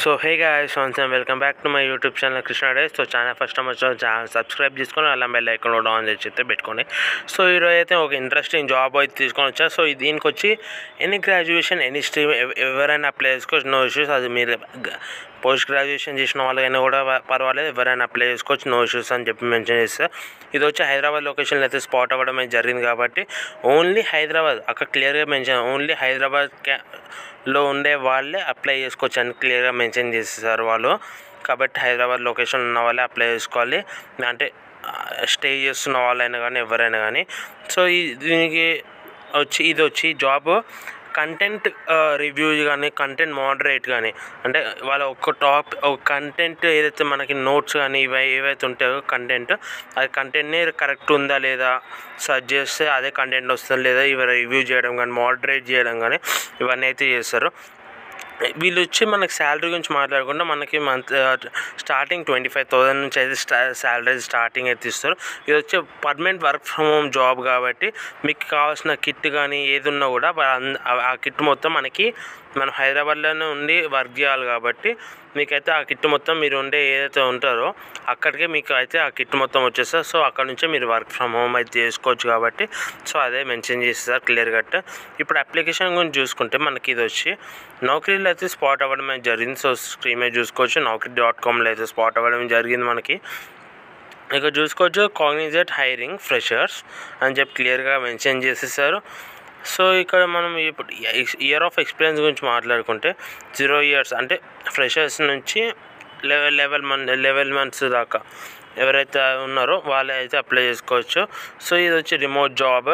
So hey guys, once and welcome back to my YouTube channel Krishna days. So channel first time వచ్చి channel subscribe చేసుకొని అలా bell icon కూడా on చేసి అయితే పెట్టుకోండి. సో ఈరోజు అయితే ఒక ఇంట్రెస్టింగ్ జాబ్ అయితే తీసుకొని వచ్చా. సో దీనికి వచ్చి ఎనీ గ్రాడ్యుయేషన్ ఎనీ స్ట్రీమ్ ఎవరైనా అప్లై చేసుకోవచ్చు, నో ఇష్యూస్. అది మీరు పోస్ట్ గ్రాడ్యుయేషన్ చేసిన వాళ్ళకైనా కూడా పర్వాలేదు, ఎవరైనా అప్లై చేసుకోవచ్చు, నో ఇష్యూస్ అని చెప్పి మెన్షన్ చేస్తారు. ఇది వచ్చి హైదరాబాద్ లొకేషన్లో అయితే స్పాట్ అవ్వడం అయితే జరిగింది కాబట్టి ఓన్లీ హైదరాబాద్, అక్కడ క్లియర్గా మెన్షన్ ఓన్లీ హైదరాబాద్లో ఉండే వాళ్ళే అప్లై చేసుకోవచ్చు అని క్లియర్గా మెన్షన్ చేసేసారు వాళ్ళు. కాబట్టి హైదరాబాద్ లొకేషన్ ఉన్న వాళ్ళే అప్లై చేసుకోవాలి, అంటే స్టే చేస్తున్న వాళ్ళైనా కానీ ఎవరైనా కానీ. సో దీనికి ఇది వచ్చి జాబ్ కంటెంట్ రివ్యూ కానీ కంటెంట్ మోడరేట్ కానీ, అంటే వాళ్ళ ఒక కంటెంట్ ఏదైతే మనకి నోట్స్ కానీ ఏవైతే ఉంటాయో కంటెంట్, అది కంటెంట్ని కరెక్ట్ ఉందా లేదా సర్చ్ చేస్తే అదే కంటెంట్ వస్తుందా లేదా ఇవి రివ్యూ చేయడం కానీ మోడరేట్ చేయడం కానీ ఇవన్నీ అయితే చేస్తారు. వీళ్ళు వచ్చి మనకి శాలరీ గురించి మాట్లాడకుండా మనకి మంత్ స్టార్టింగ్ 25,000 నుంచి అయితే శాలరీ స్టార్టింగ్ అయితే ఇస్తారు. ఇది వచ్చి permanent work from home job కాబట్టి మీకు కావాల్సిన కిట్ కానీ ఏది ఉన్నా కూడా ఆ కిట్ మొత్తం మనం హైదరాబాద్లోనే ఉండి వర్క్ చేయాలి కాబట్టి మీకైతే ఆ కిట్ మొత్తం మీరు ఉండే ఏదైతే ఉంటారో అక్కడికే మీకు అయితే ఆ కిట్ మొత్తం వచ్చేస్తారు. సో అక్కడ నుంచే మీరు వర్క్ ఫ్రమ్ హోమ్ అయితే చేసుకోవచ్చు కాబట్టి సో అదే మెన్షన్ చేస్తారు క్లియర్ కట్. ఇప్పుడు అప్లికేషన్ గురించి చూసుకుంటే మనకి ఇది వచ్చి నౌకరీలో అయితే స్పాట్ అవ్వడం అయితే జరిగింది. సో స్క్రీన్ మీద చూసుకోవచ్చు, naukri.comలో అయితే స్పాట్ అవ్వడం జరిగింది. మనకి ఇక్కడ చూసుకోవచ్చు కాగ్నిజెంట్ హైరింగ్ ఫ్రెషర్స్ అని చెప్పి క్లియర్గా మెన్షన్ చేసేసారు. సో ఇక్కడ మనం ఇప్పుడు ఇయర్ ఆఫ్ ఎక్స్పీరియన్స్ గురించి మాట్లాడుకుంటే 0 years అంటే ఫ్రెషర్స్ నుంచి 11 months దాకా ఎవరైతే ఉన్నారో వాళ్ళు అయితే అప్లై చేసుకోవచ్చు. సో ఇది వచ్చి remote job,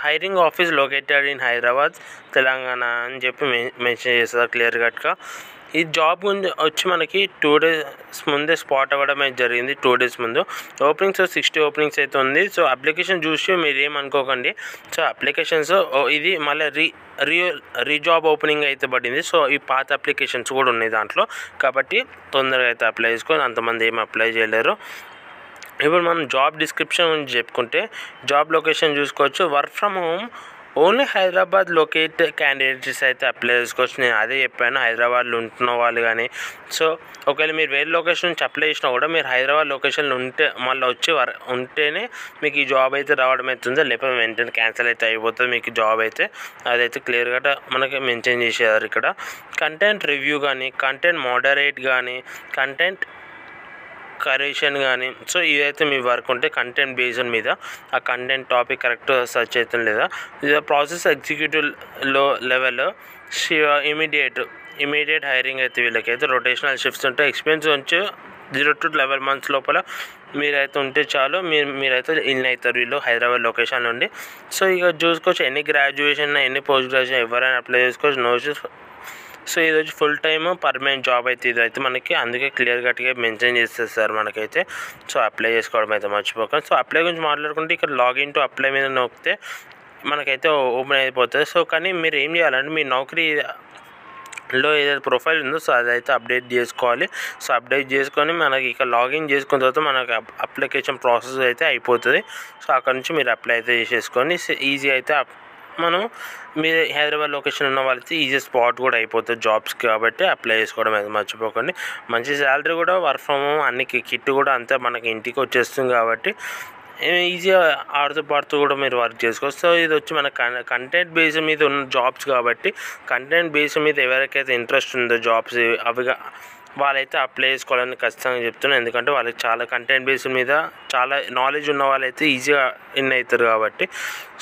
hiring office located in Hyderabad Telangana అని చెప్పి మెన్షన్ చేస్తారు క్లియర్ కట్గా. ఈ జాబ్ వచ్చి మనకి 2 days ముందే స్పాట్ అవ్వడం అయితే జరిగింది. 2 days ముందు ఓపెనింగ్స్ 60 ఓపెనింగ్స్ అయితే ఉంది. సో అప్లికేషన్ చూసి మీరు ఏమనుకోకండి. సో అప్లికేషన్స్ ఇది మళ్ళీ రీజాబ్ ఓపెనింగ్ అయితే పడింది. సో ఈ పాత అప్లికేషన్స్ కూడా ఉన్నాయి దాంట్లో కాబట్టి తొందరగా అయితే అప్లై చేసుకొని అంతమంది ఏమి అప్లై చేయలేరు. ఇప్పుడు మనం జాబ్ డిస్క్రిప్షన్ గురించి చెప్పుకుంటే జాబ్ లొకేషన్ చూసుకోవచ్చు, work from home only Hyderabad locate candidates అయితే అప్లై చేసుకోవచ్చు. నేను అదే చెప్పాను, హైదరాబాద్లో ఉంటున్న వాళ్ళు కానీ. సో ఒకవేళ మీరు వేరే లొకేషన్ నుంచి అప్లై చేసినా కూడా మీరు హైదరాబాద్ లొకేషన్లో ఉంటే మళ్ళీ వచ్చి ఉంటేనే మీకు ఈ జాబ్ అయితే రావడం అవుతుంది, లేకపోతే వెంటనే క్యాన్సిల్ అయితే అయిపోతుంది మీకు జాబ్ అయితే. అదైతే క్లియర్గా మనకి మెన్షన్ చేసేవారు ఇక్కడ. కంటెంట్ రివ్యూ కానీ కంటెంట్ మోడరేట్ కానీ కంటెంట్ కరెక్షన్ కానీ, సో ఇదైతే మీ వర్క్ ఉంటే కంటెంట్ బేస్డ్ మీద ఆ కంటెంట్ టాపిక్ కరెక్ట్ సర్చ్ అవుతుంది లేదా. ఇది process executive level immediate hiring అయితే వీళ్ళకైతే రొటేషనల్ షిఫ్ట్స్ ఉంటాయి. ఎక్స్పీరియన్స్ వచ్చి 0 to 11 months లోపల మీరైతే ఉంటే చాలు, మీరైతే ఇన్ అవుతారు వీళ్ళు హైదరాబాద్ లొకేషన్ నుండి. సో ఇక చూసుకోవచ్చు ఎన్ని గ్రాడ్యుయేషన్ ఎన్ని పోస్ట్ గ్రాడ్యుయేషన్ ఎవరైనా అప్లై చేసుకోవచ్చు, నో ఇష్యూస్. సో ఇది వచ్చి ఫుల్ టైమ్ పర్మనెంట్ జాబ్ అయితే ఇది అయితే మనకి అందుకే క్లియర్ కట్గా మెన్షన్ చేస్తారు సార్ మనకైతే. సో అప్లై చేసుకోవడం అయితే మర్చిపోకండి. సో అప్లై గురించి మాట్లాడుకుంటే ఇక్కడ లాగిన్ టు అప్లై మీద నొక్కితే మనకైతే ఓపెన్ అయిపోతుంది. సో కానీ మీరు ఏం చేయాలంటే మీ నౌకరీలో ఏదైతే ప్రొఫైల్ ఉందో సో అదైతే అప్డేట్ చేసుకోవాలి. సో అప్డేట్ చేసుకొని మనకి ఇక లాగిన్ చేసుకున్న తర్వాత మనకి అప్లికేషన్ ప్రాసెస్ అయితే అయిపోతుంది. సో అక్కడ నుంచి మీరు అప్లై అయితే చేసేసుకొని ఈజీ అయితే మీరు హైదరాబాద్ లొకేషన్ ఉన్న వాళ్ళైతే ఈజీ స్పాట్ కూడా అయిపోతుంది జాబ్స్కి కాబట్టి అప్లై చేసుకోవడం అయితే మర్చిపోకండి. మంచి శాలరీ కూడా వర్క్ ఫ్రమ్ హోమ్ అన్ని కిట్ కూడా అంతా మనకి ఇంటికి వచ్చేస్తుంది కాబట్టి ఈజీగా ఆడుతూ పాడుతూ కూడా మీరు వర్క్ చేసుకోవచ్చు. సో ఇది వచ్చి మన కంటెంట్ బేస్ మీద ఉన్న జాబ్స్ కాబట్టి కంటెంట్ బేస్ మీద ఎవరికైతే ఇంట్రెస్ట్ ఉందో జాబ్స్ వాళ్ళైతే అప్లై చేసుకోవాలని ఖచ్చితంగా చెప్తున్నాను. ఎందుకంటే వాళ్ళకి చాలా కంటెంట్ బేస్ మీద చాలా నాలెడ్జ్ ఉన్న వాళ్ళైతే ఈజీగా ఇన్ అవుతారు కాబట్టి.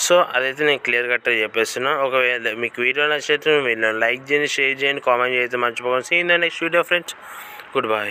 సో అదైతే నేను క్లియర్ కట్గా చెప్పేస్తున్నాను. ఒకవేళ మీకు వీడియో నచ్చితే మీరు లైక్ చేయండి, షేర్ చేయండి, కామెంట్ చేయండి మర్చిపోకండి. See in the next video friends. Good by.